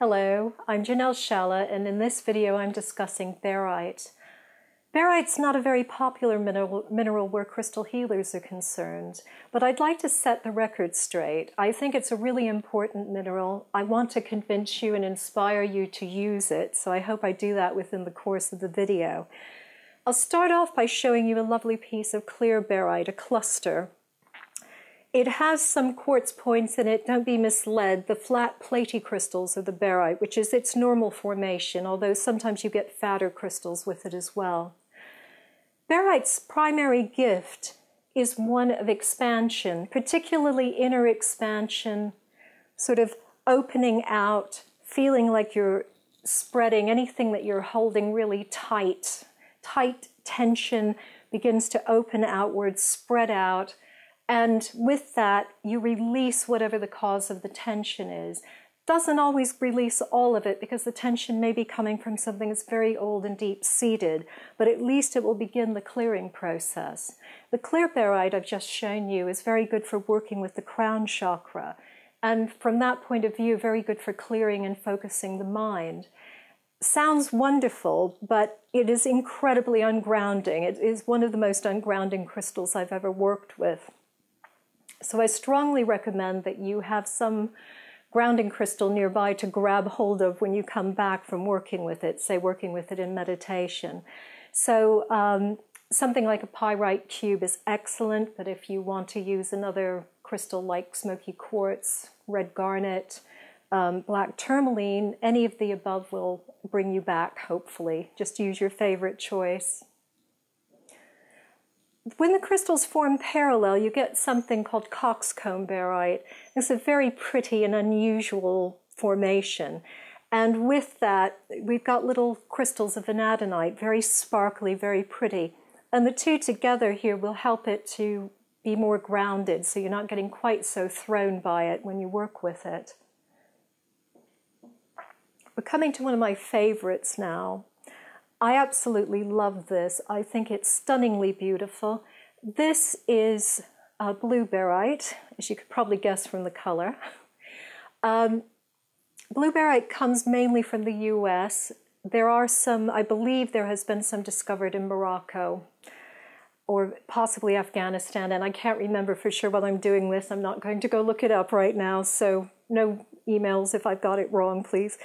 Hello, I'm Janelle Shalla, and in this video I'm discussing baryte. Baryte's not a very popular mineral where crystal healers are concerned, but I'd like to set the record straight. I think it's a really important mineral. I want to convince you and inspire you to use it, so I hope I do that within the course of the video. I'll start off by showing you a lovely piece of clear baryte, a cluster. It has some quartz points in it, don't be misled. The flat platy crystals are the baryte, which is its normal formation, although sometimes you get fatter crystals with it as well. Baryte's primary gift is one of expansion, particularly inner expansion, sort of opening out, feeling like you're spreading anything that you're holding really tight. Tight tension begins to open outwards, spread out. And with that, you release whatever the cause of the tension is. Doesn't always release all of it because the tension may be coming from something that's very old and deep-seated, but at least it will begin the clearing process. The clear baryte I've just shown you is very good for working with the crown chakra, and from that point of view, very good for clearing and focusing the mind. Sounds wonderful, but it is incredibly ungrounding. It is one of the most ungrounding crystals I've ever worked with. So I strongly recommend that you have some grounding crystal nearby to grab hold of when you come back from working with it, say working with it in meditation. So something like a pyrite cube is excellent, but if you want to use another crystal like smoky quartz, red garnet, black tourmaline, any of the above will bring you back, hopefully. Just use your favorite choice. When the crystals form parallel, you get something called coxcomb baryte. It's a very pretty and unusual formation. And with that, we've got little crystals of anadonite, very sparkly, very pretty. And the two together here will help it to be more grounded, so you're not getting quite so thrown by it when you work with it. We're coming to one of my favorites now. I absolutely love this. I think it's stunningly beautiful. This is blue baryte, as you could probably guess from the color. Blue baryte comes mainly from the US. There are some, I believe there has been some discovered in Morocco or possibly Afghanistan, and I can't remember for sure while I'm doing this. I'm not going to go look it up right now, so no emails if I've got it wrong, please.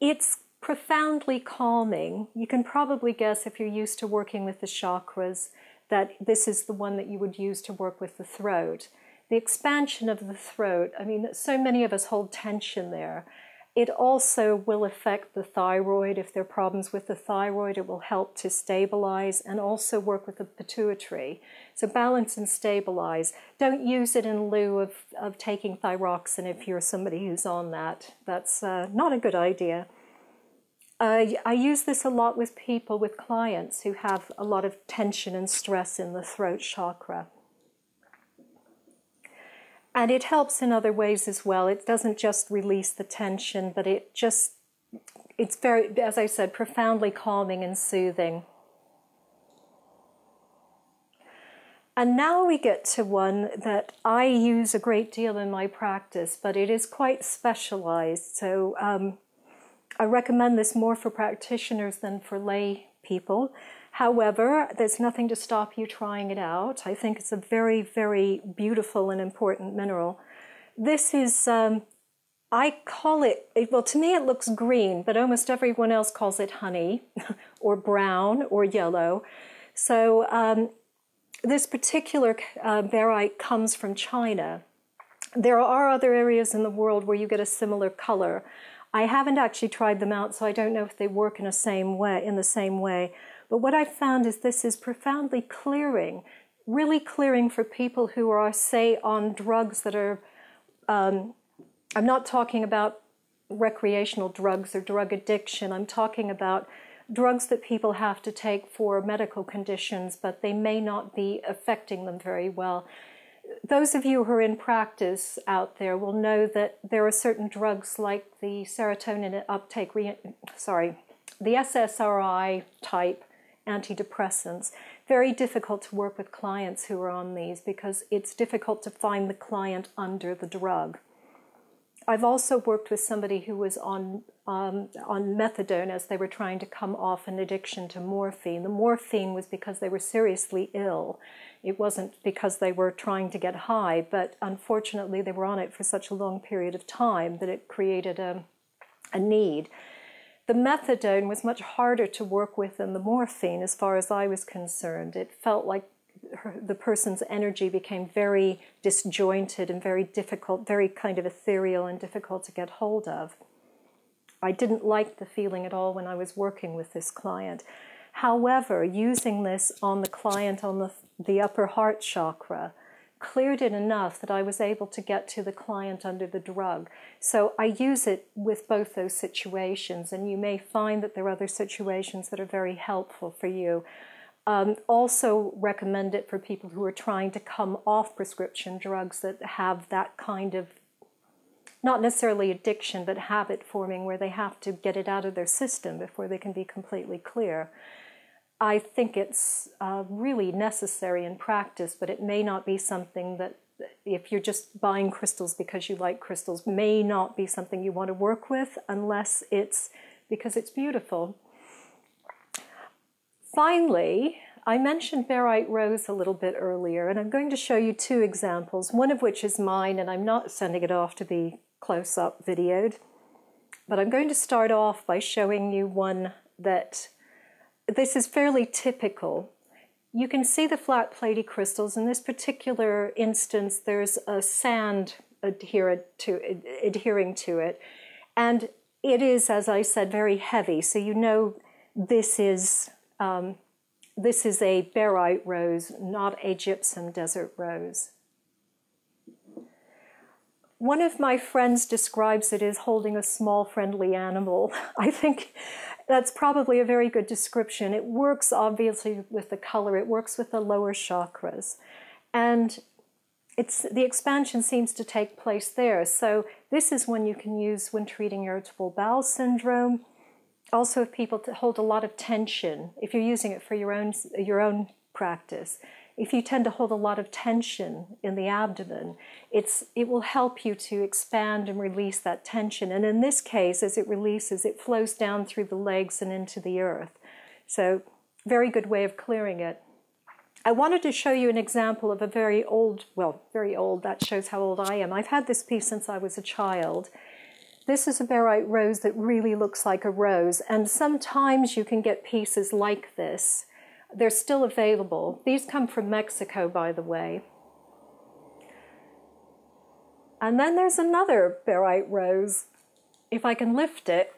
It's profoundly calming. You can probably guess, if you're used to working with the chakras, that this is the one that you would use to work with the throat. The expansion of the throat, I mean, so many of us hold tension there. It also will affect the thyroid. If there are problems with the thyroid, it will help to stabilize and also work with the pituitary. So balance and stabilize. Don't use it in lieu of taking thyroxine if you're somebody who's on that. That's not a good idea. I use this a lot with people, with clients who have a lot of tension and stress in the throat chakra. And it helps in other ways as well. It doesn't just release the tension, but it's very, as I said, profoundly calming and soothing. And now we get to one that I use a great deal in my practice, but it is quite specialized. So I recommend this more for practitioners than for lay people. However, there's nothing to stop you trying it out. I think it's a very, very beautiful and important mineral. This is, I call it, well, to me it looks green, but almost everyone else calls it honey or brown or yellow. So this particular baryte comes from China. There are other areas in the world where you get a similar color. I haven't actually tried them out, so I don't know if they work in the same way. But what I've found is this is profoundly clearing, really clearing for people who are, say, on drugs that are, I'm not talking about recreational drugs or drug addiction. I'm talking about drugs that people have to take for medical conditions, but they may not be affecting them very well. Those of you who are in practice out there will know that there are certain drugs like the serotonin uptake, the SSRI type antidepressants. Very difficult to work with clients who are on these because it's difficult to find the client under the drug. I've also worked with somebody who was on methadone as they were trying to come off an addiction to morphine. The morphine was because they were seriously ill. It wasn't because they were trying to get high, but unfortunately they were on it for such a long period of time that it created a need. The methadone was much harder to work with than the morphine as far as I was concerned. It felt like the person's energy became very disjointed and very difficult, very kind of ethereal and difficult to get hold of. I didn't like the feeling at all when I was working with this client. However, using this on the client on the upper heart chakra cleared it enough that I was able to get to the client under the drug. So I use it with both those situations, and you may find that there are other situations that are very helpful for you. Also recommend it for people who are trying to come off prescription drugs that have that kind of, not necessarily addiction, but habit forming where they have to get it out of their system before they can be completely clear. I think it's really necessary in practice, but it may not be something that, if you're just buying crystals because you like crystals, may not be something you want to work with unless it's because it's beautiful. Finally, I mentioned Baryte Rose a little bit earlier, and I'm going to show you two examples, one of which is mine, and I'm not sending it off to be close-up videoed, but I'm going to start off by showing you one that, this is fairly typical. You can see the flat platy crystals. In this particular instance, there's a sand adhering to it, and it is, as I said, very heavy, so you know this is a Baryte rose, not a gypsum desert rose. One of my friends describes it as holding a small friendly animal. I think that's probably a very good description. It works obviously with the color, it works with the lower chakras. And the expansion seems to take place there. So this is one you can use when treating irritable bowel syndrome. Also, if people hold a lot of tension, if you're using it for your own practice, if you tend to hold a lot of tension in the abdomen, it will help you to expand and release that tension. And in this case, as it releases, it flows down through the legs and into the earth. So, very good way of clearing it. I wanted to show you an example of a very old, that shows how old I am. I've had this piece since I was a child. This is a Baryte rose that really looks like a rose, and sometimes you can get pieces like this. They're still available. These come from Mexico, by the way. And then there's another Baryte rose, if I can lift it.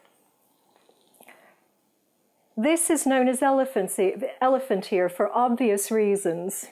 This is known as elephant ear for obvious reasons.